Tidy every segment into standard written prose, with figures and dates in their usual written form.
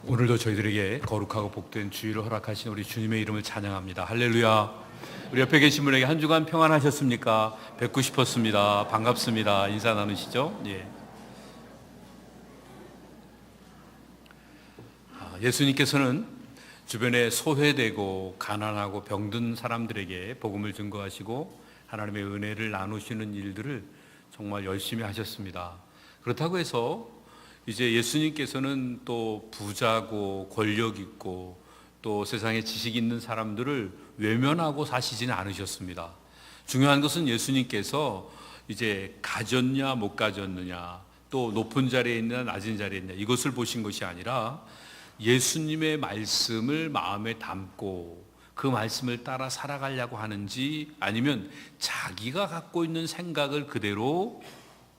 오늘도 저희들에게 거룩하고 복된 주일을 허락하신 우리 주님의 이름을 찬양합니다. 할렐루야. 우리 옆에 계신 분에게 한 주간 평안하셨습니까? 뵙고 싶었습니다. 반갑습니다. 인사 나누시죠? 예수님께서는 주변에 소외되고 가난하고 병든 사람들에게 복음을 증거하시고 하나님의 은혜를 나누시는 일들을 정말 열심히 하셨습니다. 그렇다고 해서 이제 예수님께서는 또 부자고 권력 있고 또 세상에 지식 있는 사람들을 외면하고 사시지는 않으셨습니다. 중요한 것은 예수님께서 이제 가졌냐 못 가졌느냐, 또 높은 자리에 있느냐 낮은 자리에 있느냐, 이것을 보신 것이 아니라 예수님의 말씀을 마음에 담고 그 말씀을 따라 살아가려고 하는지, 아니면 자기가 갖고 있는 생각을 그대로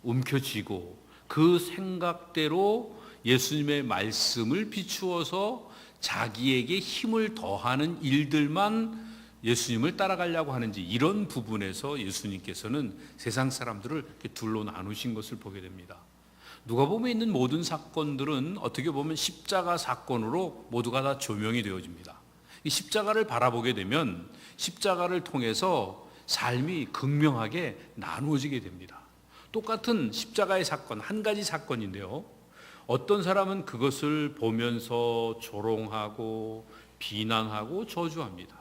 움켜쥐고 그 생각대로 예수님의 말씀을 비추어서 자기에게 힘을 더하는 일들만 예수님을 따라가려고 하는지, 이런 부분에서 예수님께서는 세상 사람들을 이렇게 둘로 나누신 것을 보게 됩니다. 누가복음에 있는 모든 사건들은 어떻게 보면 십자가 사건으로 모두가 다 조명이 되어집니다. 이 십자가를 바라보게 되면 십자가를 통해서 삶이 극명하게 나누어지게 됩니다. 똑같은 십자가의 사건, 한 가지 사건인데요, 어떤 사람은 그것을 보면서 조롱하고 비난하고 저주합니다.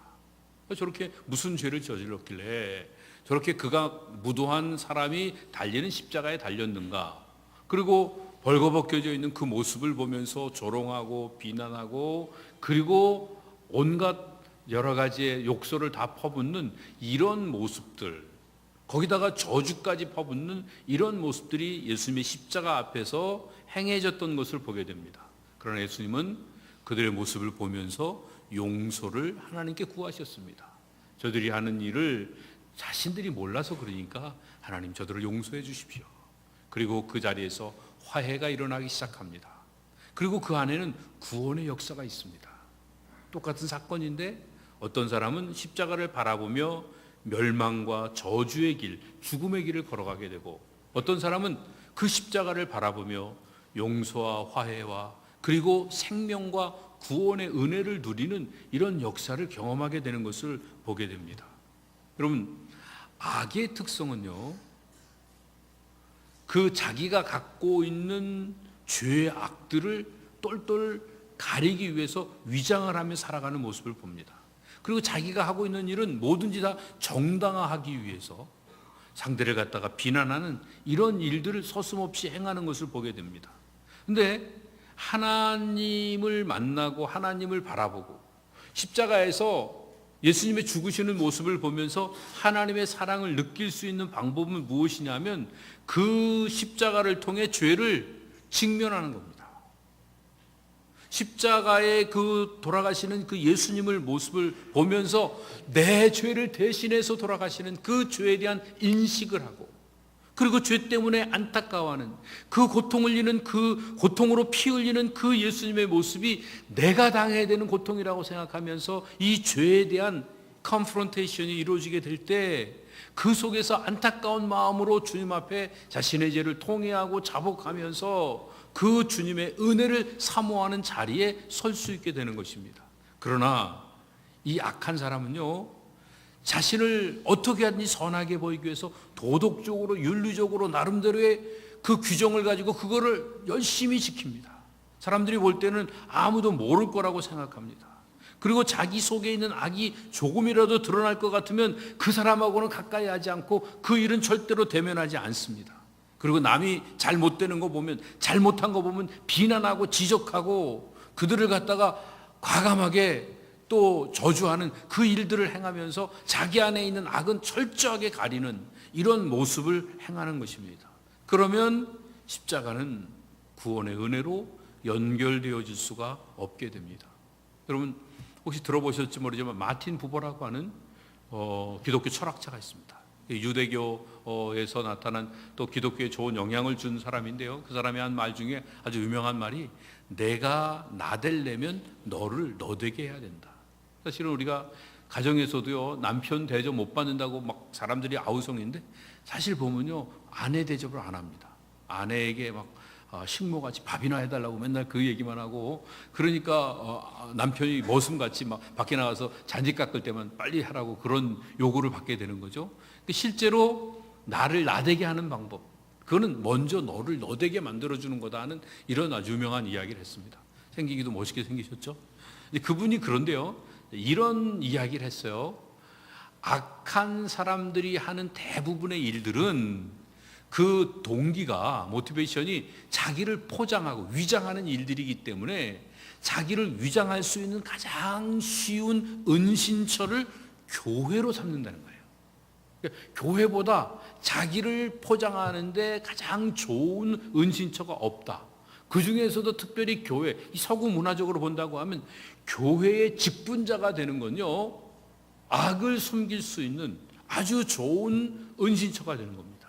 저렇게 무슨 죄를 저질렀길래 저렇게 그가 무도한 사람이 달리는 십자가에 달렸는가, 그리고 벌거벗겨져 있는 그 모습을 보면서 조롱하고 비난하고, 그리고 온갖 여러 가지의 욕설을 다 퍼붓는 이런 모습들, 거기다가 저주까지 퍼붓는 이런 모습들이 예수님의 십자가 앞에서 행해졌던 것을 보게 됩니다. 그러나 예수님은 그들의 모습을 보면서 용서를 하나님께 구하셨습니다. 저들이 하는 일을 자신들이 몰라서 그러니까 하나님 저들을 용서해 주십시오. 그리고 그 자리에서 화해가 일어나기 시작합니다. 그리고 그 안에는 구원의 역사가 있습니다. 똑같은 사건인데 어떤 사람은 십자가를 바라보며 멸망과 저주의 길, 죽음의 길을 걸어가게 되고, 어떤 사람은 그 십자가를 바라보며 용서와 화해와 그리고 생명과 구원의 은혜를 누리는 이런 역사를 경험하게 되는 것을 보게 됩니다. 여러분, 악의 특성은요, 그 자기가 갖고 있는 죄의 악들을 똘똘 가리기 위해서 위장을 하며 살아가는 모습을 봅니다. 그리고 자기가 하고 있는 일은 뭐든지 다 정당화하기 위해서 상대를 갖다가 비난하는 이런 일들을 서슴없이 행하는 것을 보게 됩니다. 그런데 하나님을 만나고 하나님을 바라보고 십자가에서 예수님의 죽으시는 모습을 보면서 하나님의 사랑을 느낄 수 있는 방법은 무엇이냐면 그 십자가를 통해 죄를 직면하는 겁니다. 십자가에 그 돌아가시는 그 예수님을 모습을 보면서 내 죄를 대신해서 돌아가시는 그 죄에 대한 인식을 하고, 그리고 죄 때문에 안타까워하는 그 고통 흘리는, 그 고통으로 피 흘리는 그 예수님의 모습이 내가 당해야 되는 고통이라고 생각하면서 이 죄에 대한 컨프런테이션이 이루어지게 될 때 그 속에서 안타까운 마음으로 주님 앞에 자신의 죄를 통회하고 자복하면서 그 주님의 은혜를 사모하는 자리에 설 수 있게 되는 것입니다. 그러나 이 악한 사람은요, 자신을 어떻게 하든지 선하게 보이기 위해서 도덕적으로 윤리적으로 나름대로의 그 규정을 가지고 그거를 열심히 지킵니다. 사람들이 볼 때는 아무도 모를 거라고 생각합니다. 그리고 자기 속에 있는 악이 조금이라도 드러날 것 같으면 그 사람하고는 가까이 하지 않고 그 일은 절대로 대면하지 않습니다. 그리고 남이 잘못되는 거 보면, 잘못한 거 보면 비난하고 지적하고 그들을 갖다가 과감하게 또 저주하는 그 일들을 행하면서 자기 안에 있는 악은 철저하게 가리는 이런 모습을 행하는 것입니다. 그러면 십자가는 구원의 은혜로 연결되어질 수가 없게 됩니다. 여러분 혹시 들어보셨을지 모르지만 마틴 부버라고 하는 기독교 철학자가 있습니다. 유대교에서 나타난 또 기독교에 좋은 영향을 준 사람인데요, 그 사람이 한 말 중에 아주 유명한 말이 내가 나 되려면 너를 너 되게 해야 된다. 사실은 우리가 가정에서도요, 남편 대접 못 받는다고 막 사람들이 아우성인데 사실 보면요, 아내 대접을 안 합니다. 아내에게 막 식모같이 밥이나 해달라고 맨날 그 얘기만 하고, 그러니까 남편이 머슴같이 막 밖에 나가서 잔디 깎을 때만 빨리 하라고 그런 요구를 받게 되는 거죠. 실제로 나를 나대게 하는 방법, 그거는 먼저 너를 너되게 만들어주는 거다 하는 이런 아주 유명한 이야기를 했습니다. 생기기도 멋있게 생기셨죠? 그분이 그런데요, 이런 이야기를 했어요. 악한 사람들이 하는 대부분의 일들은 그 동기가, 모티베이션이 자기를 포장하고 위장하는 일들이기 때문에 자기를 위장할 수 있는 가장 쉬운 은신처를 교회로 삼는다는 거예요. 그러니까 교회보다 자기를 포장하는데 가장 좋은 은신처가 없다. 그 중에서도 특별히 교회, 이 서구 문화적으로 본다고 하면 교회의 직분자가 되는 건요, 악을 숨길 수 있는 아주 좋은 은신처가 되는 겁니다.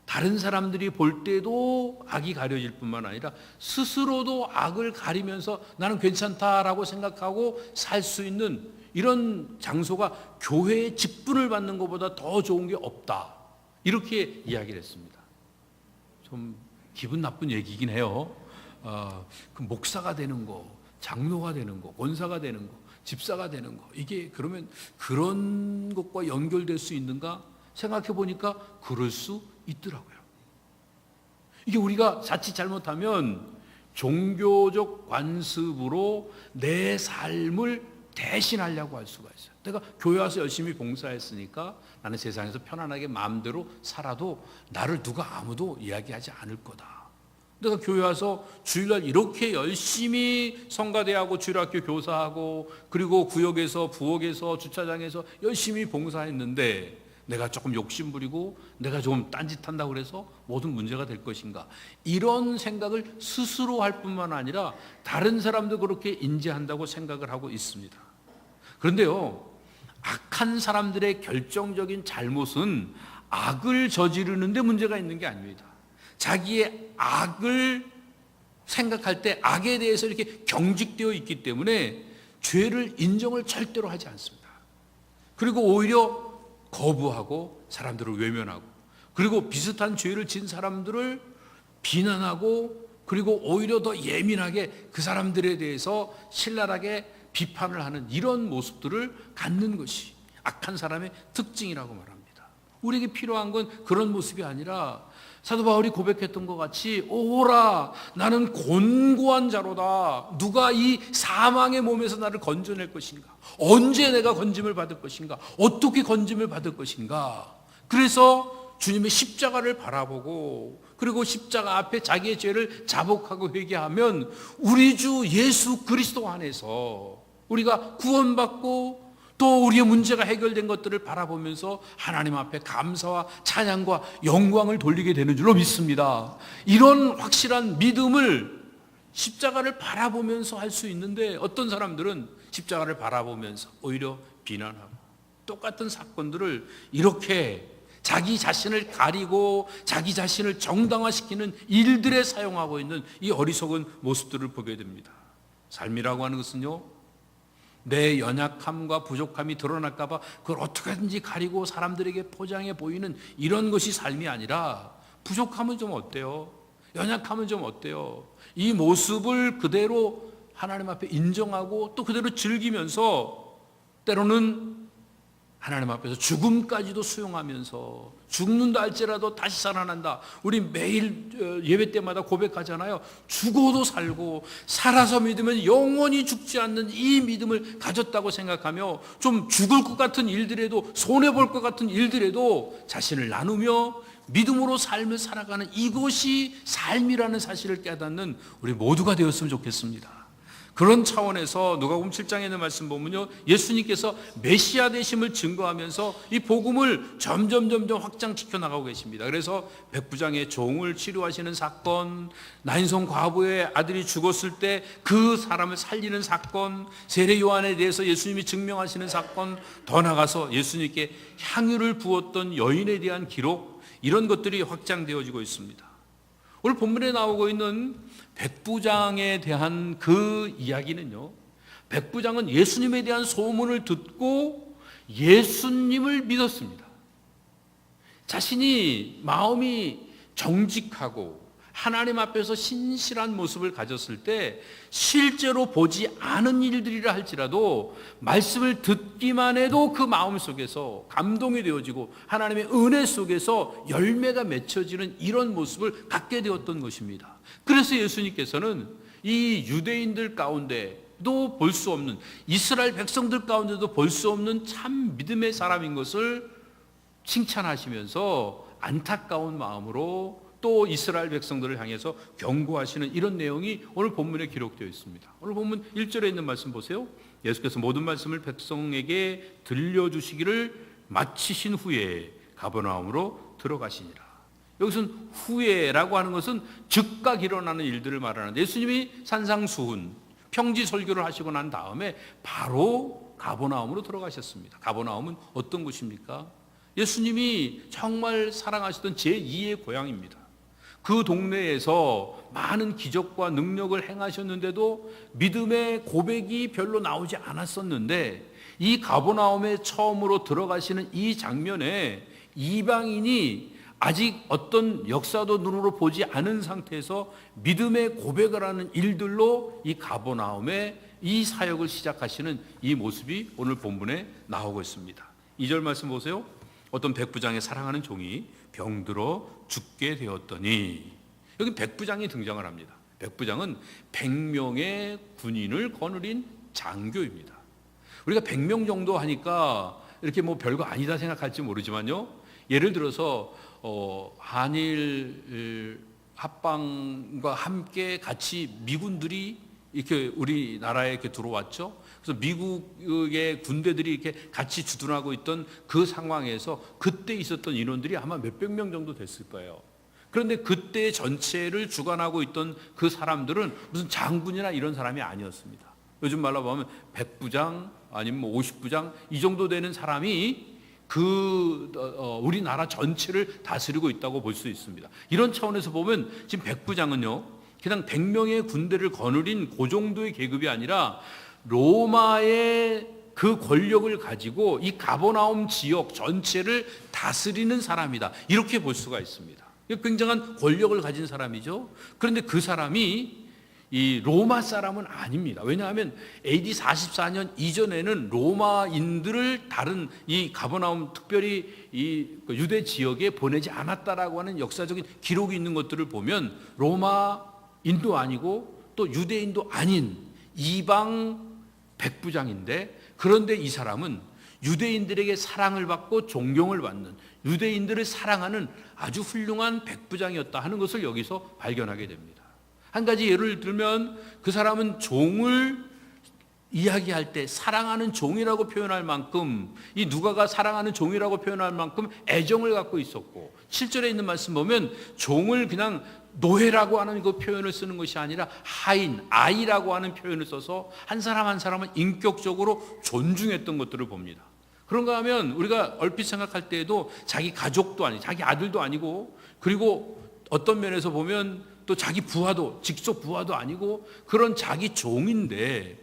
다른 사람들이 볼 때도 악이 가려질 뿐만 아니라 스스로도 악을 가리면서 나는 괜찮다라고 생각하고 살 수 있는 이런 장소가 교회의 직분을 받는 것보다 더 좋은 게 없다. 이렇게 이야기를 했습니다. 좀 기분 나쁜 얘기긴 해요. 그 목사가 되는 거, 장로가 되는 거, 권사가 되는 거, 집사가 되는 거, 이게 그러면 그런 것과 연결될 수 있는가 생각해 보니까 그럴 수 있더라고요. 이게 우리가 자칫 잘못하면 종교적 관습으로 내 삶을 대신하려고 할 수가 있어요. 내가 교회 와서 열심히 봉사했으니까 나는 세상에서 편안하게 마음대로 살아도 나를 누가 아무도 이야기하지 않을 거다. 내가 교회 와서 주일날 이렇게 열심히 성가대하고 주일학교 교사하고 그리고 구역에서 부엌에서 주차장에서 열심히 봉사했는데 내가 조금 욕심부리고 내가 좀 딴짓한다고 그래서 모든 문제가 될 것인가, 이런 생각을 스스로 할 뿐만 아니라 다른 사람도 그렇게 인지한다고 생각을 하고 있습니다. 그런데요, 악한 사람들의 결정적인 잘못은 악을 저지르는데 문제가 있는 게 아닙니다. 자기의 악을 생각할 때 악에 대해서 이렇게 경직되어 있기 때문에 죄를 인정을 절대로 하지 않습니다. 그리고 오히려 거부하고 사람들을 외면하고, 그리고 비슷한 죄를 진 사람들을 비난하고, 그리고 오히려 더 예민하게 그 사람들에 대해서 신랄하게 비판을 하는 이런 모습들을 갖는 것이 악한 사람의 특징이라고 말합니다. 우리에게 필요한 건 그런 모습이 아니라 사도 바울이 고백했던 것 같이, 오라 나는 곤고한 자로다. 누가 이 사망의 몸에서 나를 건져낼 것인가? 언제 내가 건짐을 받을 것인가? 어떻게 건짐을 받을 것인가? 그래서 주님의 십자가를 바라보고, 그리고 십자가 앞에 자기의 죄를 자복하고 회개하면 우리 주 예수 그리스도 안에서 우리가 구원받고 또 우리의 문제가 해결된 것들을 바라보면서 하나님 앞에 감사와 찬양과 영광을 돌리게 되는 줄로 믿습니다. 이런 확실한 믿음을 십자가를 바라보면서 할 수 있는데, 어떤 사람들은 십자가를 바라보면서 오히려 비난하고 똑같은 사건들을 이렇게 자기 자신을 가리고 자기 자신을 정당화시키는 일들에 사용하고 있는 이 어리석은 모습들을 보게 됩니다. 삶이라고 하는 것은요, 내 연약함과 부족함이 드러날까 봐 그걸 어떻게든지 가리고 사람들에게 포장해 보이는 이런 것이 삶이 아니라, 부족함은 좀 어때요? 연약함은 좀 어때요? 이 모습을 그대로 하나님 앞에 인정하고 또 그대로 즐기면서 때로는 하나님 앞에서 죽음까지도 수용하면서, 죽는다 할지라도 다시 살아난다. 우리 매일 예배 때마다 고백하잖아요. 죽어도 살고 살아서 믿으면 영원히 죽지 않는 이 믿음을 가졌다고 생각하며, 좀 죽을 것 같은 일들에도, 손해볼 것 같은 일들에도 자신을 나누며 믿음으로 삶을 살아가는 이것이 삶이라는 사실을 깨닫는 우리 모두가 되었으면 좋겠습니다. 그런 차원에서 누가복음 7장에 있는 말씀 보면요, 예수님께서 메시아 되심을 증거하면서 이 복음을 점점 확장시켜 나가고 계십니다. 그래서 백부장의 종을 치료하시는 사건, 나인성 과부의 아들이 죽었을 때 그 사람을 살리는 사건, 세례 요한에 대해서 예수님이 증명하시는 사건, 더 나가서 예수님께 향유를 부었던 여인에 대한 기록, 이런 것들이 확장되어지고 있습니다. 오늘 본문에 나오고 있는 백부장에 대한 그 이야기는요, 백부장은 예수님에 대한 소문을 듣고 예수님을 믿었습니다. 자신이 마음이 정직하고 하나님 앞에서 신실한 모습을 가졌을 때 실제로 보지 않은 일들이라 할지라도 말씀을 듣기만 해도 그 마음 속에서 감동이 되어지고 하나님의 은혜 속에서 열매가 맺혀지는 이런 모습을 갖게 되었던 것입니다. 그래서 예수님께서는 이 유대인들 가운데도 볼 수 없는, 이스라엘 백성들 가운데도 볼 수 없는 참 믿음의 사람인 것을 칭찬하시면서 안타까운 마음으로 또 이스라엘 백성들을 향해서 경고하시는 이런 내용이 오늘 본문에 기록되어 있습니다. 오늘 본문 1절에 있는 말씀 보세요. 예수께서 모든 말씀을 백성에게 들려주시기를 마치신 후에 가버나움으로 들어가시니라. 여기서는 후에라고 하는 것은 즉각 일어나는 일들을 말하는데, 예수님이 산상수훈 평지 설교를 하시고 난 다음에 바로 가버나움으로 들어가셨습니다. 가버나움은 어떤 곳입니까? 예수님이 정말 사랑하시던 제2의 고향입니다. 그 동네에서 많은 기적과 능력을 행하셨는데도 믿음의 고백이 별로 나오지 않았었는데, 이 가버나움에 처음으로 들어가시는 이 장면에 이방인이 아직 어떤 역사도 눈으로 보지 않은 상태에서 믿음의 고백을 하는 일들로 이 가버나움에 이 사역을 시작하시는 이 모습이 오늘 본문에 나오고 있습니다. 2절 말씀 보세요. 어떤 백부장의 사랑하는 종이 병들어 죽게 되었더니, 여기 백부장이 등장을 합니다. 백부장은 100명의 군인을 거느린 장교입니다. 우리가 100명 정도 하니까 이렇게 뭐 별거 아니다 생각할지 모르지만요, 예를 들어서 한일 합방과 함께 같이 미군들이 이렇게 우리나라에 이렇게 들어왔죠. 그래서 미국의 군대들이 이렇게 같이 주둔하고 있던 그 상황에서 그때 있었던 인원들이 아마 몇백 명 정도 됐을 거예요. 그런데 그때 전체를 주관하고 있던 그 사람들은 무슨 장군이나 이런 사람이 아니었습니다. 요즘 말로 보면 100부장 아니면 뭐 50부장 이 정도 되는 사람이 우리나라 전체를 다스리고 있다고 볼 수 있습니다. 이런 차원에서 보면 지금 백부장은요, 그냥 100명의 군대를 거느린 그 정도의 계급이 아니라 로마의 그 권력을 가지고 이 가버나움 지역 전체를 다스리는 사람이다, 이렇게 볼 수가 있습니다. 굉장한 권력을 가진 사람이죠. 그런데 그 사람이 이 로마 사람은 아닙니다. 왜냐하면 AD 44년 이전에는 로마인들을 다른 이 가버나움, 특별히 이 유대 지역에 보내지 않았다라고 하는 역사적인 기록이 있는 것들을 보면 로마인도 아니고 또 유대인도 아닌 이방 백부장인데, 그런데 이 사람은 유대인들에게 사랑을 받고 존경을 받는, 유대인들을 사랑하는 아주 훌륭한 백부장이었다 하는 것을 여기서 발견하게 됩니다. 한 가지 예를 들면, 그 사람은 종을 이야기할 때 사랑하는 종이라고 표현할 만큼, 이 누가가 사랑하는 종이라고 표현할 만큼 애정을 갖고 있었고, 7절에 있는 말씀 보면 종을 그냥 노예라고 하는 그 표현을 쓰는 것이 아니라 하인, 아이라고 하는 표현을 써서 한 사람 한 사람은 인격적으로 존중했던 것들을 봅니다. 그런가 하면 우리가 얼핏 생각할 때에도 자기 가족도 아니고 자기 아들도 아니고, 그리고 어떤 면에서 보면 또 자기 부하도, 직속 부하도 아니고 그런 자기 종인데,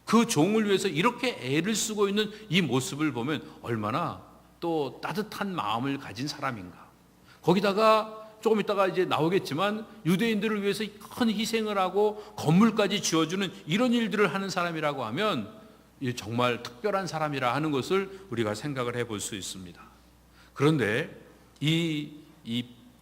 그 종을 위해서 이렇게 애를 쓰고 있는 이 모습을 보면 얼마나 또 따뜻한 마음을 가진 사람인가. 거기다가 조금 있다가 이제 나오겠지만 유대인들을 위해서 큰 희생을 하고 건물까지 지어주는 이런 일들을 하는 사람이라고 하면 정말 특별한 사람이라 하는 것을 우리가 생각을 해볼 수 있습니다. 그런데 이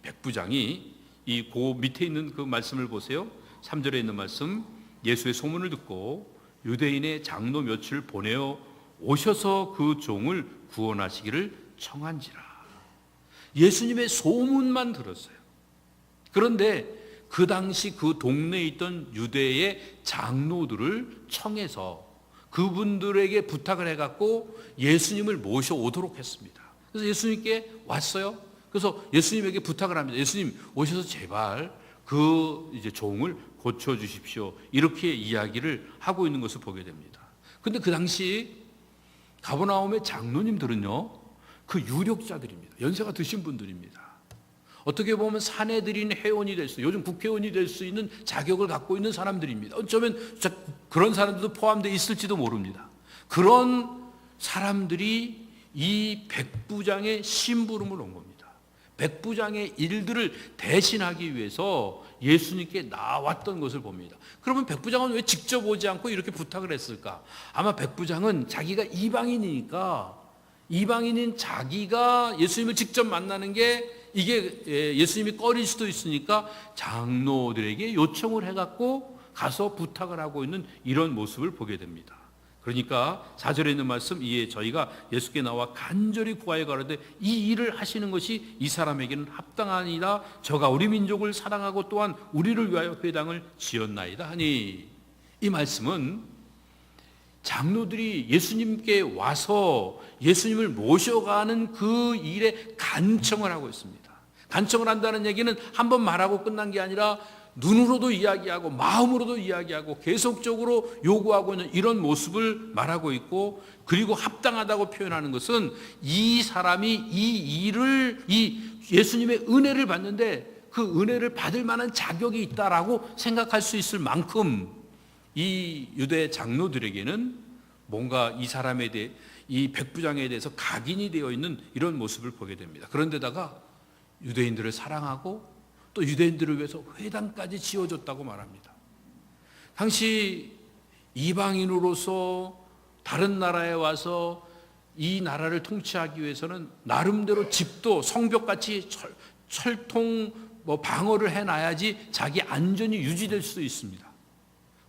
백부장이 이 그 밑에 있는 그 말씀을 보세요. 3절에 있는 말씀, 예수의 소문을 듣고 유대인의 장로 몇을 보내어 오셔서 그 종을 구원하시기를 청한지라. 예수님의 소문만 들었어요. 그런데 그 당시 그 동네에 있던 유대의 장로들을 청해서 그분들에게 부탁을 해갖고 예수님을 모셔오도록 했습니다. 그래서 예수님께 왔어요. 그래서 예수님에게 부탁을 합니다. 예수님 오셔서 제발 그 이제 종을 고쳐 주십시오. 이렇게 이야기를 하고 있는 것을 보게 됩니다. 근데 그 당시 가버나움의 장로님들은요, 그 유력자들입니다. 연세가 드신 분들입니다. 어떻게 보면 사내들인 회원이 될 수, 요즘 국회의원이 될 수 있는 자격을 갖고 있는 사람들입니다. 어쩌면 그런 사람들도 포함되어 있을지도 모릅니다. 그런 사람들이 이 백부장의 심부름을 온 겁니다. 백부장의 일들을 대신하기 위해서 예수님께 나왔던 것을 봅니다. 그러면 백부장은 왜 직접 오지 않고 이렇게 부탁을 했을까? 아마 백부장은 자기가 이방인이니까, 이방인인 자기가 예수님을 직접 만나는 게 이게 예수님이 꺼릴 수도 있으니까 장로들에게 요청을 해갖고 가서 부탁을 하고 있는 이런 모습을 보게 됩니다. 그러니까 4절에 있는 말씀, 이에 저희가 예수께 나와 간절히 구하여 가로되 이 일을 하시는 것이 이 사람에게는 합당하니라. 저가 우리 민족을 사랑하고 또한 우리를 위하여 회당을 지었나이다 하니, 이 말씀은 장로들이 예수님께 와서 예수님을 모셔가는 그 일에 간청을 하고 있습니다. 간청을 한다는 얘기는 한번 말하고 끝난 게 아니라 눈으로도 이야기하고 마음으로도 이야기하고 계속적으로 요구하고 있는 이런 모습을 말하고 있고, 그리고 합당하다고 표현하는 것은 이 사람이 이 일을, 이 예수님의 은혜를 받는데 그 은혜를 받을 만한 자격이 있다라고 생각할 수 있을 만큼 이 유대 장로들에게는 뭔가 이 사람에 대해, 이 백부장에 대해서 각인이 되어 있는 이런 모습을 보게 됩니다. 그런데다가 유대인들을 사랑하고 또 유대인들을 위해서 회당까지 지어줬다고 말합니다. 당시 이방인으로서 다른 나라에 와서 이 나라를 통치하기 위해서는 나름대로 집도 성벽같이 철통 방어를 해놔야지 자기 안전이 유지될 수도 있습니다.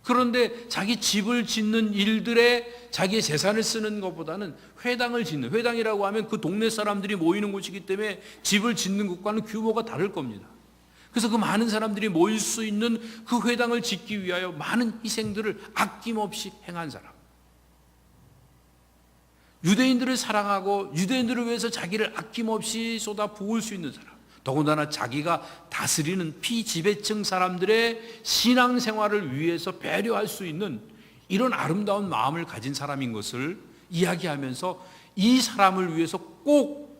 그런데 자기 집을 짓는 일들에 자기의 재산을 쓰는 것보다는 회당을 짓는, 회당이라고 하면 그 동네 사람들이 모이는 곳이기 때문에 집을 짓는 것과는 규모가 다를 겁니다. 그래서 그 많은 사람들이 모일 수 있는 그 회당을 짓기 위하여 많은 희생들을 아낌없이 행한 사람, 유대인들을 사랑하고 유대인들을 위해서 자기를 아낌없이 쏟아 부을 수 있는 사람, 더군다나 자기가 다스리는 피지배층 사람들의 신앙생활을 위해서 배려할 수 있는 이런 아름다운 마음을 가진 사람인 것을 이야기하면서 이 사람을 위해서 꼭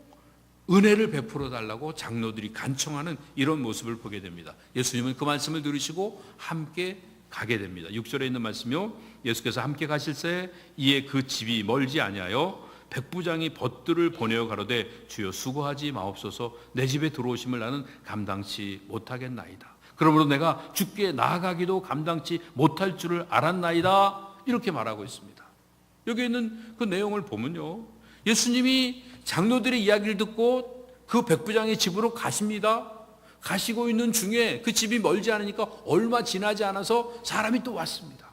은혜를 베풀어 달라고 장로들이 간청하는 이런 모습을 보게 됩니다. 예수님은 그 말씀을 들으시고 함께 가게 됩니다. 6절에 있는 말씀이요, 예수께서 함께 가실새 이에 그 집이 멀지 아니하여 백부장이 벗들을 보내어 가로되 주여 수고하지 마옵소서, 내 집에 들어오심을 나는 감당치 못하겠나이다. 그러므로 내가 주께 나아가기도 감당치 못할 줄을 알았나이다. 이렇게 말하고 있습니다. 여기 있는 그 내용을 보면요, 예수님이 장로들의 이야기를 듣고 그 백부장의 집으로 가십니다. 가시고 있는 중에 그 집이 멀지 않으니까 얼마 지나지 않아서 사람이 또 왔습니다.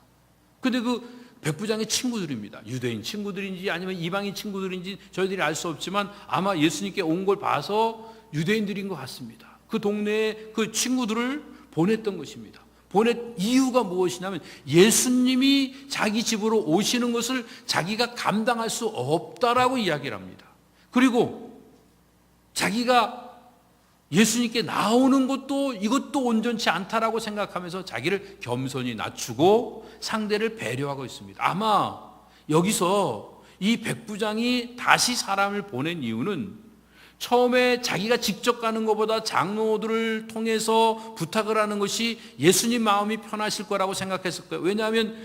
근데 그 백부장의 친구들입니다. 유대인 친구들인지 아니면 이방인 친구들인지 저희들이 알 수 없지만 아마 예수님께 온 걸 봐서 유대인들인 것 같습니다. 그 동네에 그 친구들을 보냈던 것입니다. 보낸 이유가 무엇이냐면 예수님이 자기 집으로 오시는 것을 자기가 감당할 수 없다라고 이야기를 합니다. 그리고 자기가 예수님께 나오는 것도 이것도 온전치 않다라고 생각하면서 자기를 겸손히 낮추고 상대를 배려하고 있습니다. 아마 여기서 이 백부장이 다시 사람을 보낸 이유는 처음에 자기가 직접 가는 것보다 장로들을 통해서 부탁을 하는 것이 예수님 마음이 편하실 거라고 생각했을 거예요. 왜냐하면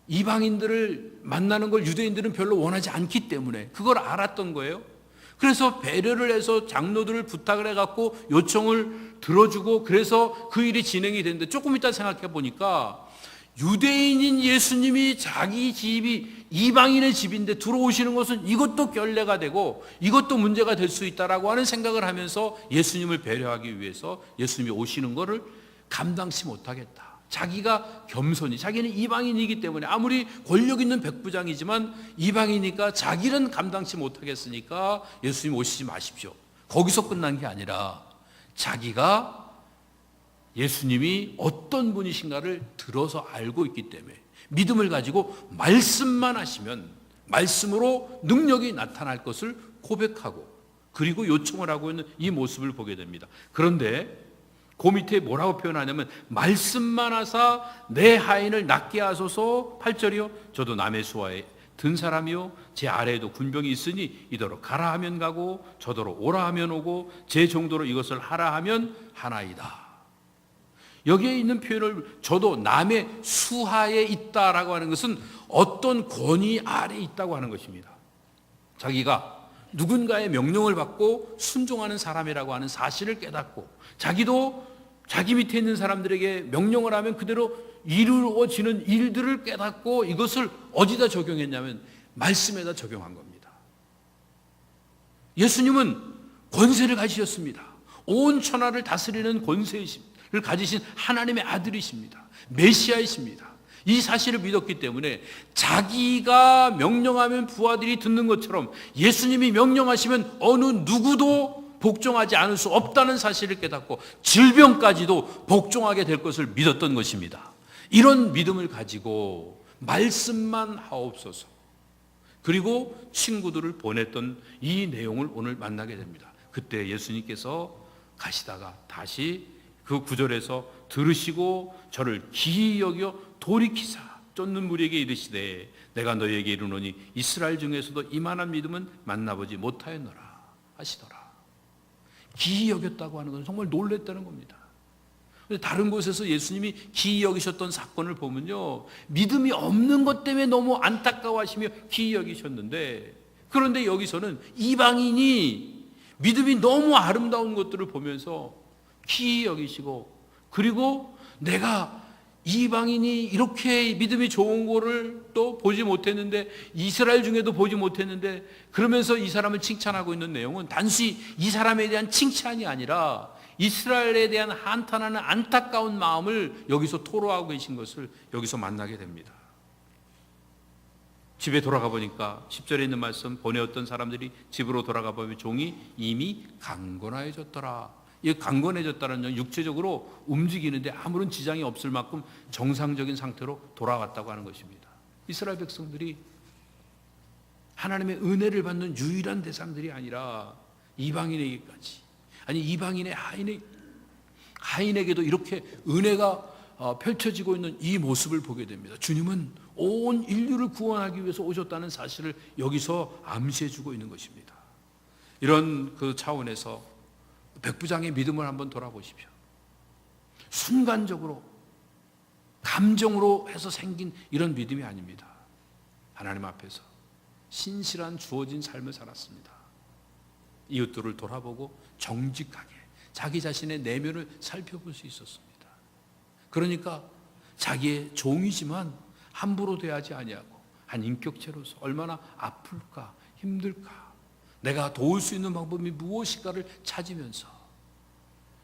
이방인들을 만나는 걸 유대인들은 별로 원하지 않기 때문에 그걸 알았던 거예요. 그래서 배려를 해서 장로들을 부탁을 해갖고 요청을 들어주고 그래서 그 일이 진행이 됐는데, 조금 이따 생각해 보니까 유대인인 예수님이 자기 집이 이방인의 집인데 들어오시는 것은 이것도 결례가 되고 이것도 문제가 될 수 있다라고 하는 생각을 하면서 예수님을 배려하기 위해서 예수님이 오시는 것을 감당치 못하겠다. 자기가 겸손히, 자기는 이방인이기 때문에 아무리 권력 있는 백부장이지만 이방이니까 자기는 감당치 못하겠으니까 예수님 오시지 마십시오. 거기서 끝난 게 아니라 자기가 예수님이 어떤 분이신가를 들어서 알고 있기 때문에 믿음을 가지고 말씀만 하시면 말씀으로 능력이 나타날 것을 고백하고 그리고 요청을 하고 있는 이 모습을 보게 됩니다. 그런데 그 밑에 뭐라고 표현하냐면 말씀만 하사 내 하인을 낫게 하소서. 8절이요, 저도 남의 수하에 든 사람이요 제 아래에도 군병이 있으니 이더러 가라 하면 가고 저더러 오라 하면 오고 제 정도로 이것을 하라 하면 하나이다. 여기에 있는 표현을 저도 남의 수하에 있다라고 하는 것은 어떤 권위 아래에 있다고 하는 것입니다. 자기가 누군가의 명령을 받고 순종하는 사람이라고 하는 사실을 깨닫고 자기도 자기 밑에 있는 사람들에게 명령을 하면 그대로 이루어지는 일들을 깨닫고 이것을 어디다 적용했냐면 말씀에다 적용한 겁니다. 예수님은 권세를 가지셨습니다. 온 천하를 다스리는 권세를 가지신 하나님의 아들이십니다. 메시아이십니다. 이 사실을 믿었기 때문에 자기가 명령하면 부하들이 듣는 것처럼 예수님이 명령하시면 어느 누구도 복종하지 않을 수 없다는 사실을 깨닫고 질병까지도 복종하게 될 것을 믿었던 것입니다. 이런 믿음을 가지고 말씀만 하옵소서. 그리고 친구들을 보냈던 이 내용을 오늘 만나게 됩니다. 그때 예수님께서 가시다가 다시 그 구절에서 들으시고 저를 기이 여겨 돌이키사 쫓는 무리에게 이르시되 내가 너희에게 이르노니 이스라엘 중에서도 이만한 믿음은 만나보지 못하였노라 하시더라. 기이 여겼다고 하는 것은 정말 놀랬다는 겁니다. 다른 곳에서 예수님이 기이 여기셨던 사건을 보면요, 믿음이 없는 것 때문에 너무 안타까워하시며 기이 여기셨는데, 그런데 여기서는 이방인이 믿음이 너무 아름다운 것들을 보면서 기이 여기시고, 그리고 내가 이방인이 이렇게 믿음이 좋은 거를 또 보지 못했는데, 이스라엘 중에도 보지 못했는데, 그러면서 이 사람을 칭찬하고 있는 내용은 단순히 이 사람에 대한 칭찬이 아니라 이스라엘에 대한 한탄하는 안타까운 마음을 여기서 토로하고 계신 것을 여기서 만나게 됩니다. 집에 돌아가 보니까 10절에 있는 말씀, 보내었던 사람들이 집으로 돌아가 보면 종이 이미 강건해졌더라. 이 강건해졌다는 건 육체적으로 움직이는데 아무런 지장이 없을 만큼 정상적인 상태로 돌아갔다고 하는 것입니다. 이스라엘 백성들이 하나님의 은혜를 받는 유일한 대상들이 아니라 이방인에게까지, 아니 이방인의 하인에게도 이렇게 은혜가 펼쳐지고 있는 이 모습을 보게 됩니다. 주님은 온 인류를 구원하기 위해서 오셨다는 사실을 여기서 암시해 주고 있는 것입니다. 이런 그 차원에서 백부장의 믿음을 한번 돌아보십시오. 순간적으로 감정으로 해서 생긴 이런 믿음이 아닙니다. 하나님 앞에서 신실한 주어진 삶을 살았습니다. 이웃들을 돌아보고 정직하게 자기 자신의 내면을 살펴볼 수 있었습니다. 그러니까 자기의 종이지만 함부로 대하지 아니하고 한 인격체로서 얼마나 아플까 힘들까, 내가 도울 수 있는 방법이 무엇일까를 찾으면서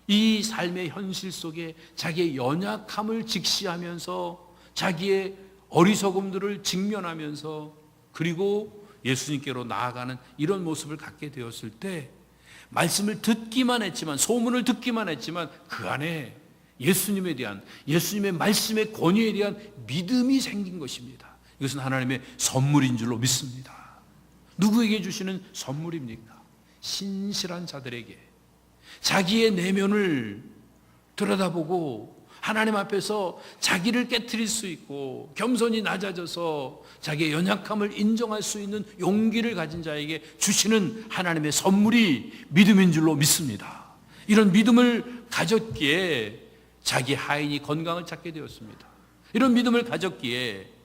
이 삶의 현실 속에 자기의 연약함을 직시하면서 자기의 어리석음들을 직면하면서 그리고 예수님께로 나아가는 이런 모습을 갖게 되었을 때 말씀을 듣기만 했지만, 소문을 듣기만 했지만 그 안에 예수님에 대한, 예수님의 말씀의 권위에 대한 믿음이 생긴 것입니다. 이것은 하나님의 선물인 줄로 믿습니다. 누구에게 주시는 선물입니까? 신실한 자들에게 자기의 내면을 들여다보고 하나님 앞에서 자기를 깨트릴 수 있고 겸손히 낮아져서 자기의 연약함을 인정할 수 있는 용기를 가진 자에게 주시는 하나님의 선물이 믿음인 줄로 믿습니다. 이런 믿음을 가졌기에 자기 하인이 건강을 찾게 되었습니다. 이런 믿음을 가졌기에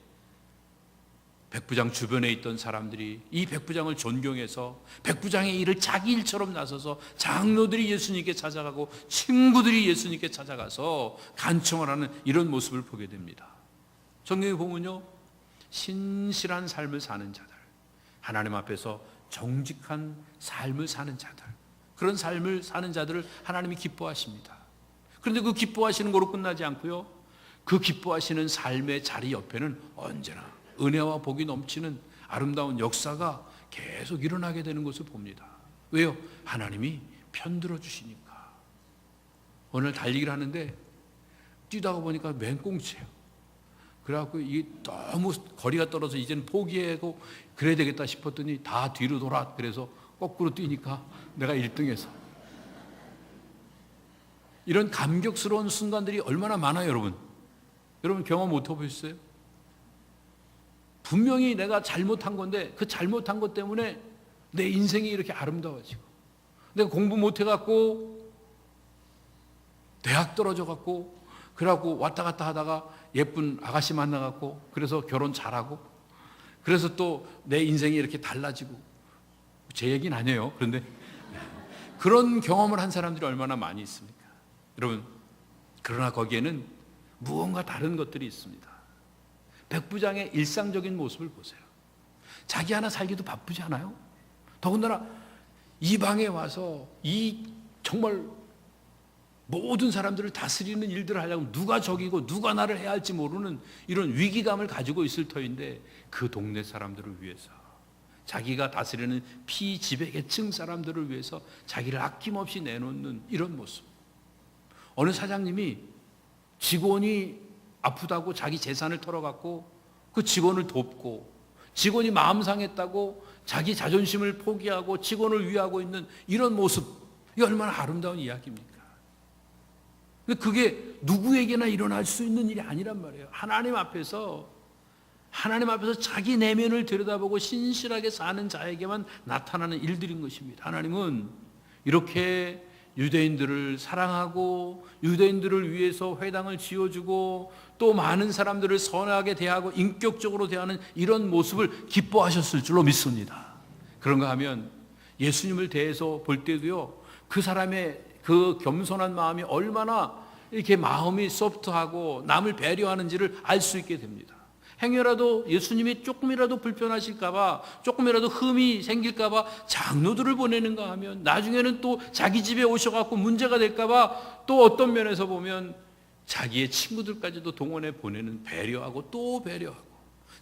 백부장 주변에 있던 사람들이 이 백부장을 존경해서 백부장의 일을 자기 일처럼 나서서 장로들이 예수님께 찾아가고 친구들이 예수님께 찾아가서 간청을 하는 이런 모습을 보게 됩니다. 성경에 보면요, 신실한 삶을 사는 자들, 하나님 앞에서 정직한 삶을 사는 자들, 그런 삶을 사는 자들을 하나님이 기뻐하십니다. 그런데 그 기뻐하시는 거로 끝나지 않고요, 그 기뻐하시는 삶의 자리 옆에는 언제나 은혜와 복이 넘치는 아름다운 역사가 계속 일어나게 되는 것을 봅니다. 왜요? 하나님이 편들어 주시니까. 오늘 달리기를 하는데 뛰다가 보니까 맨꽁치예요. 그래갖고 이게 너무 거리가 떨어져서 이제는 포기하고 그래야 되겠다 싶었더니 다 뒤로 돌아. 그래서 거꾸로 뛰니까 내가 1등해서. 이런 감격스러운 순간들이 얼마나 많아요, 여러분. 여러분 경험 못 해보셨어요? 분명히 내가 잘못한 건데 그 잘못한 것 때문에 내 인생이 이렇게 아름다워지고, 내가 공부 못 해갖고 대학 떨어져갖고 그래갖고 왔다 갔다 하다가 예쁜 아가씨 만나갖고 그래서 결혼 잘하고, 그래서 또 내 인생이 이렇게 달라지고, 제 얘기는 아니에요. 그런데 그런 경험을 한 사람들이 얼마나 많이 있습니까? 여러분, 그러나 거기에는 무언가 다른 것들이 있습니다. 백부장의 일상적인 모습을 보세요. 자기 하나 살기도 바쁘지 않아요? 더군다나 이 방에 와서 이 정말 모든 사람들을 다스리는 일들을 하려면 누가 적이고 누가 나를 해야 할지 모르는 이런 위기감을 가지고 있을 터인데, 그 동네 사람들을 위해서, 자기가 다스리는 피지배계층 사람들을 위해서 자기를 아낌없이 내놓는 이런 모습. 어느 사장님이 직원이 아프다고 자기 재산을 털어갖고 그 직원을 돕고, 직원이 마음 상했다고 자기 자존심을 포기하고 직원을 위하고 있는 이런 모습, 이게 얼마나 아름다운 이야기입니까? 근데 그게 누구에게나 일어날 수 있는 일이 아니란 말이에요. 하나님 앞에서 자기 내면을 들여다보고 신실하게 사는 자에게만 나타나는 일들인 것입니다. 하나님은 이렇게 유대인들을 사랑하고 유대인들을 위해서 회당을 지어주고 또 많은 사람들을 선하게 대하고 인격적으로 대하는 이런 모습을 기뻐하셨을 줄로 믿습니다. 그런가 하면 예수님을 대해서 볼 때도요, 그 사람의 그 겸손한 마음이 얼마나 이렇게 마음이 소프트하고 남을 배려하는지를 알 수 있게 됩니다. 행여라도 예수님이 조금이라도 불편하실까봐, 조금이라도 흠이 생길까봐 장로들을 보내는가 하면 나중에는 또 자기 집에 오셔갖고 문제가 될까봐 또 어떤 면에서 보면 자기의 친구들까지도 동원해 보내는, 배려하고 또 배려하고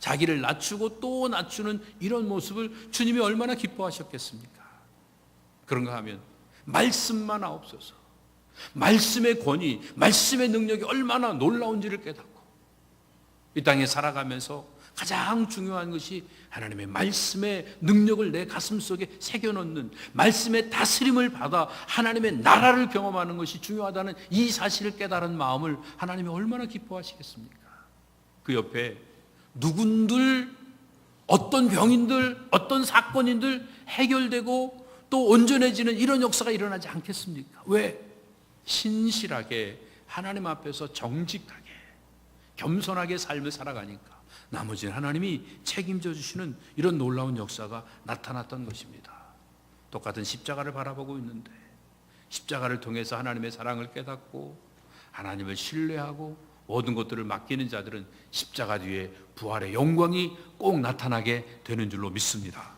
자기를 낮추고 또 낮추는 이런 모습을 주님이 얼마나 기뻐하셨겠습니까? 그런가 하면 말씀만 하옵소서. 말씀의 권위, 말씀의 능력이 얼마나 놀라운지를 깨닫고 이 땅에 살아가면서 가장 중요한 것이 하나님의 말씀의 능력을 내 가슴 속에 새겨놓는, 말씀의 다스림을 받아 하나님의 나라를 경험하는 것이 중요하다는 이 사실을 깨달은 마음을 하나님이 얼마나 기뻐하시겠습니까? 그 옆에 누군들, 어떤 병인들, 어떤 사건인들 해결되고 또 온전해지는 이런 역사가 일어나지 않겠습니까? 왜? 신실하게 하나님 앞에서 정직하게 겸손하게 삶을 살아가니까 나머지는 하나님이 책임져 주시는 이런 놀라운 역사가 나타났던 것입니다. 똑같은 십자가를 바라보고 있는데 십자가를 통해서 하나님의 사랑을 깨닫고 하나님을 신뢰하고 모든 것들을 맡기는 자들은 십자가 뒤에 부활의 영광이 꼭 나타나게 되는 줄로 믿습니다.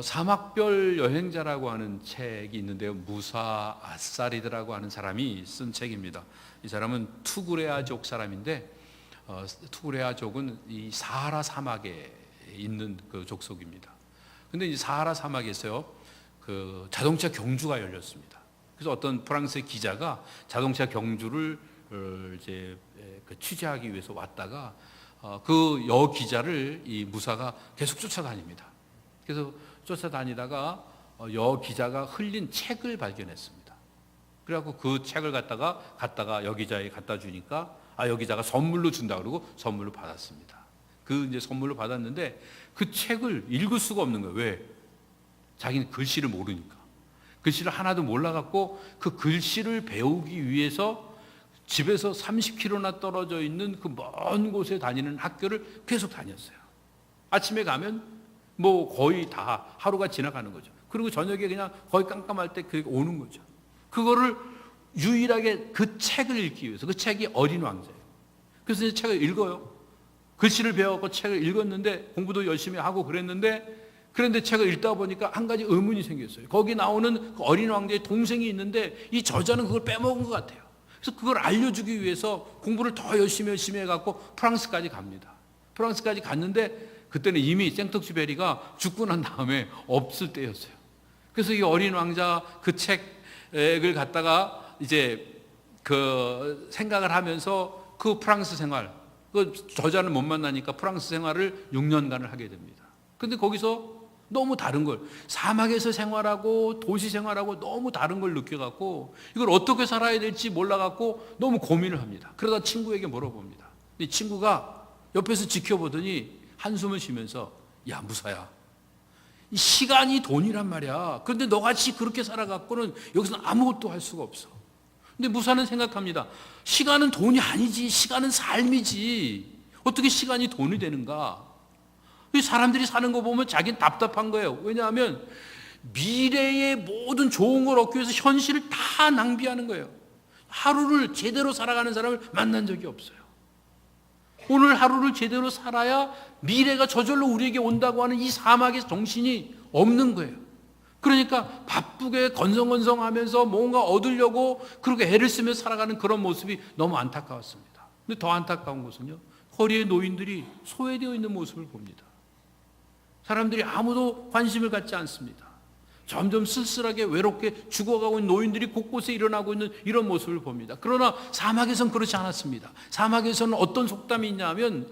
사막별 여행자라고 하는 책이 있는데요, 무사 아사리드라고 하는 사람이 쓴 책입니다. 이 사람은 투그레아족 사람인데 투그레아족은 이 사하라 사막에 있는 그 족속입니다. 근데 이 사하라 사막에서요, 그 자동차 경주가 열렸습니다. 그래서 어떤 프랑스 기자가 자동차 경주를 이제 그 취재하기 위해서 왔다가 그 여 기자를 이 무사가 계속 쫓아다닙니다. 그래서 쫓아다니다가 여 기자가 흘린 책을 발견했습니다. 그래갖고 그 책을 갖다가 여 기자에 갖다 주니까 여 기자가 선물로 준다 그러고 선물로 받았습니다. 그 이제 선물로 받았는데 그 책을 읽을 수가 없는 거예요. 왜? 자기는 글씨를 모르니까. 글씨를 하나도 몰라갖고 그 글씨를 배우기 위해서 집에서 30km나 떨어져 있는 그 먼 곳에 다니는 학교를 계속 다녔어요. 아침에 가면 뭐 거의 다 하루가 지나가는 거죠. 그리고 저녁에 그냥 거의 깜깜할 때 오는 거죠. 그거를 유일하게 그 책을 읽기 위해서, 그 책이 어린 왕자예요. 그래서 이제 책을 읽어요. 글씨를 배워서 책을 읽었는데 공부도 열심히 하고 그런데 책을 읽다 보니까 한 가지 의문이 생겼어요. 거기 나오는 그 어린 왕자의 동생이 있는데 이 저자는 그걸 빼먹은 것 같아요. 그래서 그걸 알려주기 위해서 공부를 더 열심히 해갖고 프랑스까지 갑니다. 프랑스까지 갔는데 그때는 이미 생텍쥐페리가 죽고 난 다음에 없을 때였어요. 그래서 이 어린 왕자 그 책을 갖다가 이제 그 생각을 하면서 그 프랑스 생활, 그 저자는 못 만나니까 프랑스 생활을 6년간을 하게 됩니다. 근데 거기서 너무 다른 걸, 사막에서 생활하고 도시 생활하고 너무 다른 걸 느껴갖고 이걸 어떻게 살아야 될지 몰라갖고 너무 고민을 합니다. 그러다 친구에게 물어봅니다. 이 친구가 옆에서 지켜보더니 한숨을 쉬면서, 야 무사야, 이 시간이 돈이란 말이야. 그런데 너같이 그렇게 살아갖고는 여기서는 아무것도 할 수가 없어. 근데 무사는 생각합니다. 시간은 돈이 아니지, 시간은 삶이지. 어떻게 시간이 돈이 되는가? 사람들이 사는 거 보면 자기는 답답한 거예요. 왜냐하면 미래의 모든 좋은 걸 얻기 위해서 현실을 다 낭비하는 거예요. 하루를 제대로 살아가는 사람을 만난 적이 없어요. 오늘 하루를 제대로 살아야 미래가 저절로 우리에게 온다고 하는 이 사막의 정신이 없는 거예요. 그러니까 바쁘게 건성건성하면서 뭔가 얻으려고 그렇게 애를 쓰며 살아가는 그런 모습이 너무 안타까웠습니다. 근데 더 안타까운 것은요, 거리에 노인들이 소외되어 있는 모습을 봅니다. 사람들이 아무도 관심을 갖지 않습니다. 점점 쓸쓸하게 외롭게 죽어가고 있는 노인들이 곳곳에 일어나고 있는 이런 모습을 봅니다. 그러나 사막에서는 그렇지 않았습니다. 사막에서는 어떤 속담이 있냐면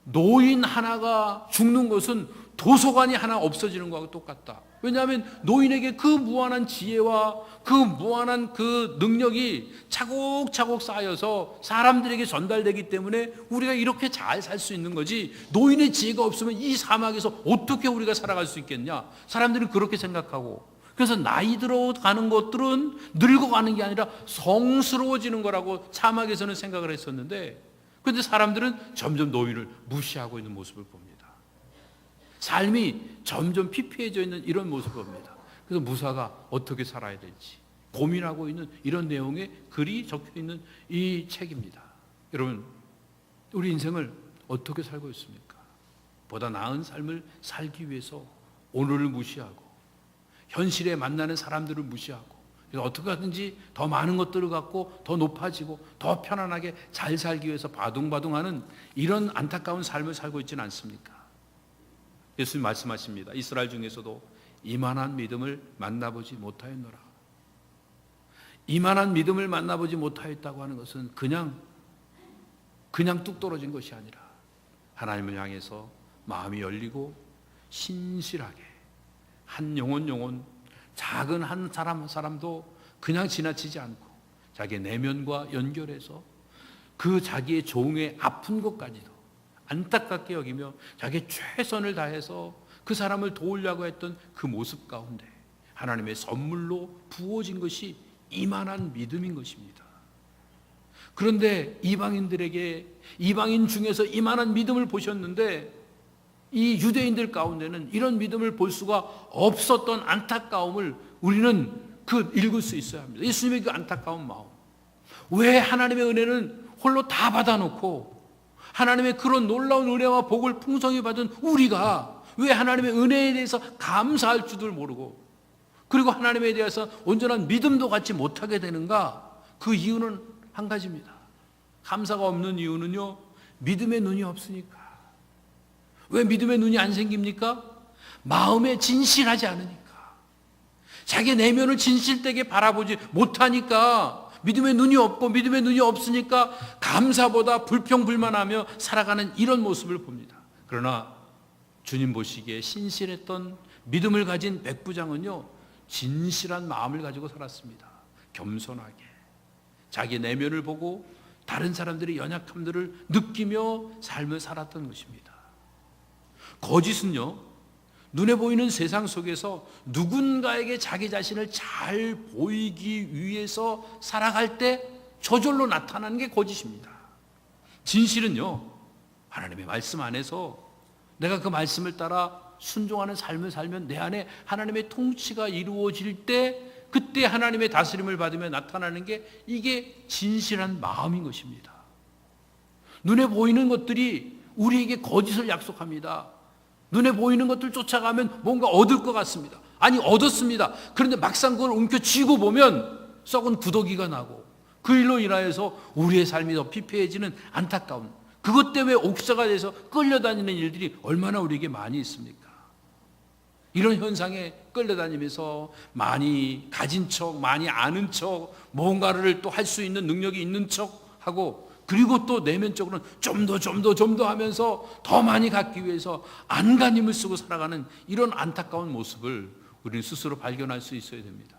노인 하나가 죽는 것은 도서관이 하나 없어지는 것과 똑같다. 왜냐하면 노인에게 그 무한한 지혜와 그 무한한 그 능력이 차곡차곡 쌓여서 사람들에게 전달되기 때문에 우리가 이렇게 잘 살 수 있는 거지, 노인의 지혜가 없으면 이 사막에서 어떻게 우리가 살아갈 수 있겠냐, 사람들은 그렇게 생각하고, 그래서 나이 들어가는 것들은 늙어가는 게 아니라 성스러워지는 거라고 사막에서는 생각을 했었는데, 그런데 사람들은 점점 노인을 무시하고 있는 모습을 봅니다. 삶이 점점 피폐해져 있는 이런 모습을 봅니다. 그래서 무사가 어떻게 살아야 될지 고민하고 있는 이런 내용의 글이 적혀 있는 이 책입니다. 여러분, 우리 인생을 어떻게 살고 있습니까? 보다 나은 삶을 살기 위해서 오늘을 무시하고 현실에 만나는 사람들을 무시하고 어떻게 하든지 더 많은 것들을 갖고 더 높아지고 더 편안하게 잘 살기 위해서 바둥바둥하는 이런 안타까운 삶을 살고 있지는 않습니까? 예수님 말씀하십니다. 이스라엘 중에서도 이만한 믿음을 만나보지 못하였노라. 이만한 믿음을 만나보지 못하였다고 하는 것은 그냥 뚝 떨어진 것이 아니라 하나님을 향해서 마음이 열리고 신실하게 한 영혼 작은 한 사람 한 사람도 그냥 지나치지 않고 자기의 내면과 연결해서 그 자기의 종의 아픈 것까지도 안타깝게 여기며 자기의 최선을 다해서 그 사람을 도우려고 했던 그 모습 가운데 하나님의 선물로 부어진 것이 이만한 믿음인 것입니다. 그런데 이방인 중에서 이만한 믿음을 보셨는데 이 유대인들 가운데는 이런 믿음을 볼 수가 없었던 안타까움을 우리는 읽을 수 있어야 합니다. 예수님의 그 안타까운 마음, 왜 하나님의 은혜는 홀로 다 받아놓고 하나님의 그런 놀라운 은혜와 복을 풍성히 받은 우리가 왜 하나님의 은혜에 대해서 감사할 줄을 모르고 그리고 하나님에 대해서 온전한 믿음도 갖지 못하게 되는가? 그 이유는 한 가지입니다. 감사가 없는 이유는요, 믿음의 눈이 없으니까. 왜 믿음의 눈이 안 생깁니까? 마음에 진실하지 않으니까. 자기 내면을 진실되게 바라보지 못하니까. 믿음의 눈이 없고 믿음의 눈이 없으니까 감사보다 불평불만하며 살아가는 이런 모습을 봅니다. 그러나 주님 보시기에 신실했던 믿음을 가진 백부장은요, 진실한 마음을 가지고 살았습니다. 겸손하게 자기 내면을 보고 다른 사람들의 연약함들을 느끼며 삶을 살았던 것입니다. 거짓은요, 눈에 보이는 세상 속에서 누군가에게 자기 자신을 잘 보이기 위해서 살아갈 때 저절로 나타나는 게 거짓입니다. 진실은요, 하나님의 말씀 안에서 내가 그 말씀을 따라 순종하는 삶을 살면 내 안에 하나님의 통치가 이루어질 때 그때 하나님의 다스림을 받으며 나타나는 게 이게 진실한 마음인 것입니다. 눈에 보이는 것들이 우리에게 거짓을 약속합니다. 눈에 보이는 것들 쫓아가면 뭔가 얻을 것 같습니다. 아니, 얻었습니다. 그런데 막상 그걸 움켜쥐고 보면 썩은 구더기가 나고 그 일로 인하여서 우리의 삶이 더 피폐해지는 안타까운, 그것 때문에 옥사가 돼서 끌려다니는 일들이 얼마나 우리에게 많이 있습니까? 이런 현상에 끌려다니면서 많이 가진 척, 많이 아는 척, 뭔가를 또 할 수 있는 능력이 있는 척 하고, 그리고 또 내면적으로는 좀 더 하면서 더 많이 갖기 위해서 안간힘을 쓰고 살아가는 이런 안타까운 모습을 우리는 스스로 발견할 수 있어야 됩니다.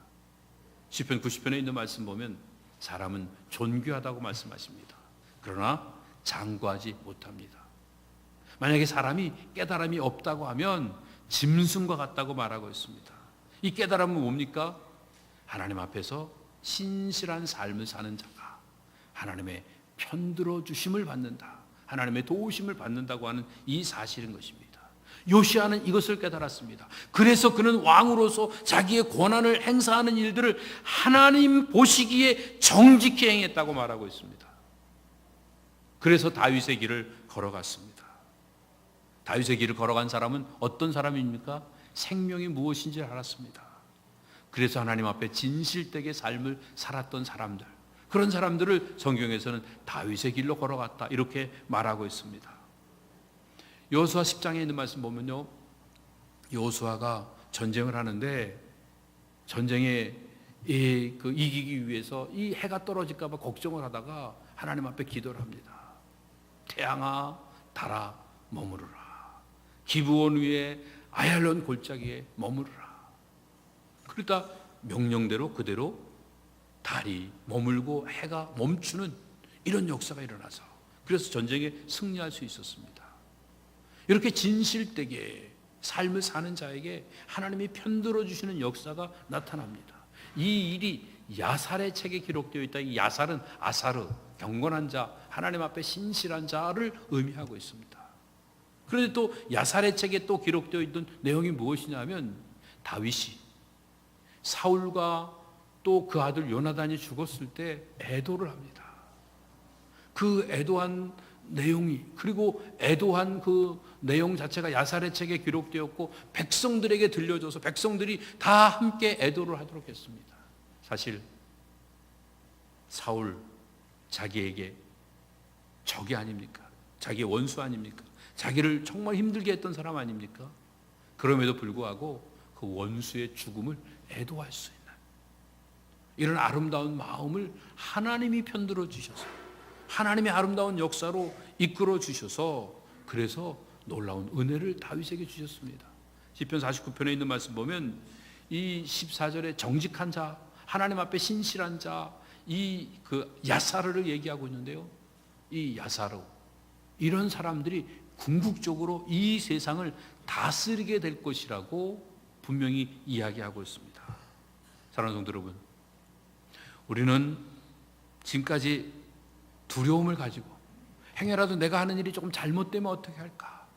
시편 90편에 있는 말씀 보면 사람은 존귀하다고 말씀하십니다. 그러나 장구하지 못합니다. 만약에 사람이 깨달음이 없다고 하면 짐승과 같다고 말하고 있습니다. 이 깨달음은 뭡니까? 하나님 앞에서 신실한 삶을 사는 자가 하나님의 편들어 주심을 받는다, 하나님의 도우심을 받는다고 하는 이 사실인 것입니다. 요시아는 이것을 깨달았습니다. 그래서 그는 왕으로서 자기의 권한을 행사하는 일들을 하나님 보시기에 정직히 행했다고 말하고 있습니다. 그래서 다윗의 길을 걸어갔습니다. 다윗의 길을 걸어간 사람은 어떤 사람입니까? 생명이 무엇인지 알았습니다. 그래서 하나님 앞에 진실되게 삶을 살았던 사람들, 그런 사람들을 성경에서는 다윗의 길로 걸어갔다 이렇게 말하고 있습니다. 여호수아 10장에 있는 말씀 보면요, 여호수아가 전쟁을 하는데 전쟁에 이기기 위해서 이 해가 떨어질까 봐 걱정을 하다가 하나님 앞에 기도를 합니다. 태양아 달아 머무르라. 기브온 위에 아얄론 골짜기에 머무르라. 그러다 명령대로 그대로 달이 머물고 해가 멈추는 이런 역사가 일어나서 그래서 전쟁에 승리할 수 있었습니다. 이렇게 진실되게 삶을 사는 자에게 하나님이 편들어 주시는 역사가 나타납니다. 이 일이 야살의 책에 기록되어 있다. 이 야살은 아사르, 경건한 자, 하나님 앞에 신실한 자를 의미하고 있습니다. 그런데 또 야살의 책에 또 기록되어 있던 내용이 무엇이냐면 다윗이 사울과 또 그 아들 요나단이 죽었을 때 애도를 합니다. 그 애도한 내용이, 그리고 애도한 그 내용 자체가 야살의 책에 기록되었고 백성들에게 들려줘서 백성들이 다 함께 애도를 하도록 했습니다. 사실 사울 자기에게 적이 아닙니까? 자기의 원수 아닙니까? 자기를 정말 힘들게 했던 사람 아닙니까? 그럼에도 불구하고 그 원수의 죽음을 애도할 수 있는 이런 아름다운 마음을 하나님이 편들어 주셔서 하나님의 아름다운 역사로 이끌어 주셔서 그래서 놀라운 은혜를 다윗에게 주셨습니다. 시편 49편에 있는 말씀 보면 이 14절에 정직한 자, 하나님 앞에 신실한 자, 이 그 야사르를 얘기하고 있는데요. 이 야사르, 이런 사람들이 궁극적으로 이 세상을 다스리게 될 것이라고 분명히 이야기하고 있습니다. 사랑하는 성도 여러분, 우리는 지금까지 두려움을 가지고 행여라도 내가 하는 일이 조금 잘못되면 어떻게 할까?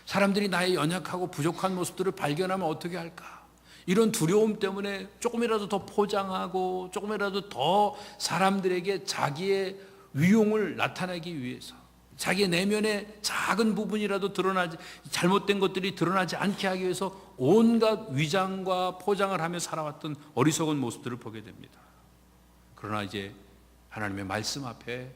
사람들이 나의 연약하고 부족한 모습들을 발견하면 어떻게 할까? 이런 두려움 때문에 조금이라도 더 포장하고 조금이라도 더 사람들에게 자기의 위용을 나타내기 위해서 자기의 내면의 작은 부분이라도 드러나지, 잘못된 것들이 드러나지 않게 하기 위해서 온갖 위장과 포장을 하며 살아왔던 어리석은 모습들을 보게 됩니다. 그러나 이제 하나님의 말씀 앞에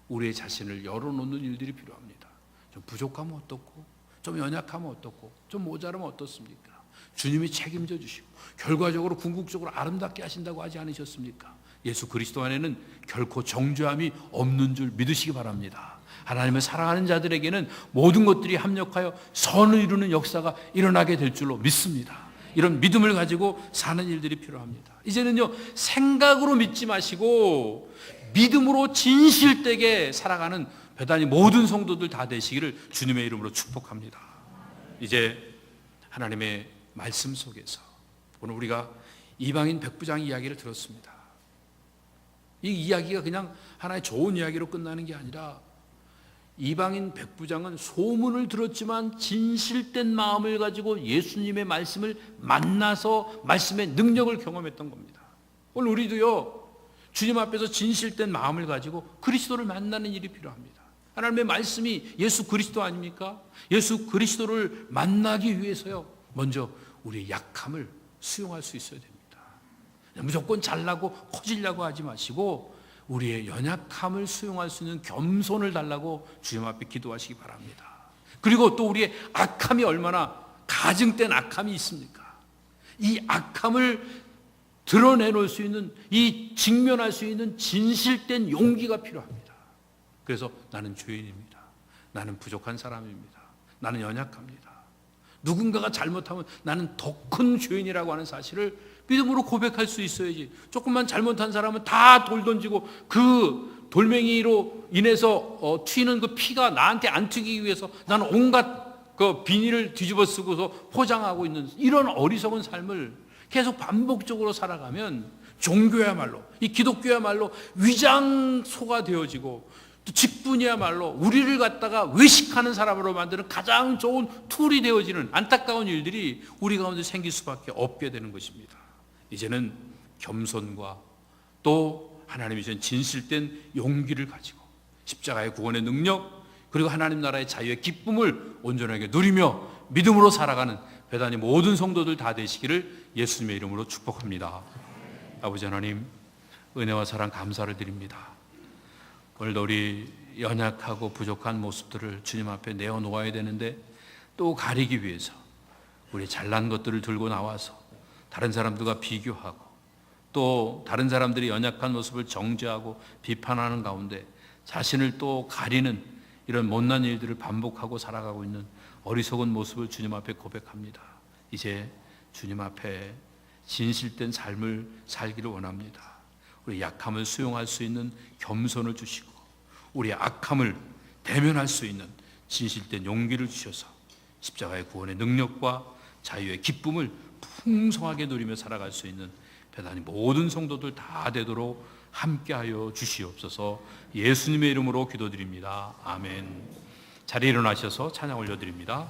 우리의 자신을 열어놓는 일들이 필요합니다. 좀 부족하면 어떻고, 좀 연약하면 어떻고, 좀 모자라면 어떻습니까? 주님이 책임져 주시고 결과적으로 궁극적으로 아름답게 하신다고 하지 않으셨습니까? 예수 그리스도 안에는 결코 정죄함이 없는 줄 믿으시기 바랍니다. 하나님을 사랑하는 자들에게는 모든 것들이 합력하여 선을 이루는 역사가 일어나게 될 줄로 믿습니다. 이런 믿음을 가지고 사는 일들이 필요합니다. 이제는요, 생각으로 믿지 마시고 믿음으로 진실되게 살아가는 배단이 모든 성도들 다 되시기를 주님의 이름으로 축복합니다. 이제 하나님의 말씀 속에서 오늘 우리가 이방인 백부장 이야기를 들었습니다. 이 이야기가 그냥 하나의 좋은 이야기로 끝나는 게 아니라 이방인 백부장은 소문을 들었지만 진실된 마음을 가지고 예수님의 말씀을 만나서 말씀의 능력을 경험했던 겁니다. 오늘 우리도요, 주님 앞에서 진실된 마음을 가지고 그리스도를 만나는 일이 필요합니다. 하나님의 말씀이 예수 그리스도 아닙니까? 예수 그리스도를 만나기 위해서요, 먼저 우리의 약함을 수용할 수 있어야 됩니다. 무조건 잘나고 커지려고 하지 마시고 우리의 연약함을 수용할 수 있는 겸손을 달라고 주님 앞에 기도하시기 바랍니다. 그리고 또 우리의 악함이 얼마나 가증된 악함이 있습니까? 이 악함을 드러내놓을 수 있는, 이 직면할 수 있는 진실된 용기가 필요합니다. 그래서 나는 죄인입니다. 나는 부족한 사람입니다. 나는 연약합니다. 누군가가 잘못하면 나는 더 큰 죄인이라고 하는 사실을 믿음으로 고백할 수 있어야지. 조금만 잘못한 사람은 다 돌 던지고 그 돌멩이로 인해서 튀는 그 피가 나한테 안 튀기기 위해서 나는 온갖 그 비닐을 뒤집어 쓰고서 포장하고 있는 이런 어리석은 삶을 계속 반복적으로 살아가면 종교야말로, 이 기독교야말로 위장소가 되어지고 또 직분이야말로 우리를 갖다가 외식하는 사람으로 만드는 가장 좋은 툴이 되어지는 안타까운 일들이 우리 가운데 생길 수밖에 없게 되는 것입니다. 이제는 겸손과 또 하나님이 주신 진실된 용기를 가지고 십자가의 구원의 능력 그리고 하나님 나라의 자유의 기쁨을 온전하게 누리며 믿음으로 살아가는 배단이 모든 성도들 다 되시기를 예수님의 이름으로 축복합니다. 아버지 하나님, 은혜와 사랑 감사를 드립니다. 오늘도 우리 연약하고 부족한 모습들을 주님 앞에 내어놓아야 되는데 또 가리기 위해서 우리 잘난 것들을 들고 나와서 다른 사람들과 비교하고 또 다른 사람들이 연약한 모습을 정죄하고 비판하는 가운데 자신을 또 가리는 이런 못난 일들을 반복하고 살아가고 있는 어리석은 모습을 주님 앞에 고백합니다. 이제 주님 앞에 진실된 삶을 살기를 원합니다. 우리 약함을 수용할 수 있는 겸손을 주시고 우리의 악함을 대면할 수 있는 진실된 용기를 주셔서 십자가의 구원의 능력과 자유의 기쁨을 풍성하게 누리며 살아갈 수 있는 배단이 모든 성도들 다 되도록 함께하여 주시옵소서. 예수님의 이름으로 기도드립니다. 아멘. 자리에 일어나셔서 찬양 올려드립니다.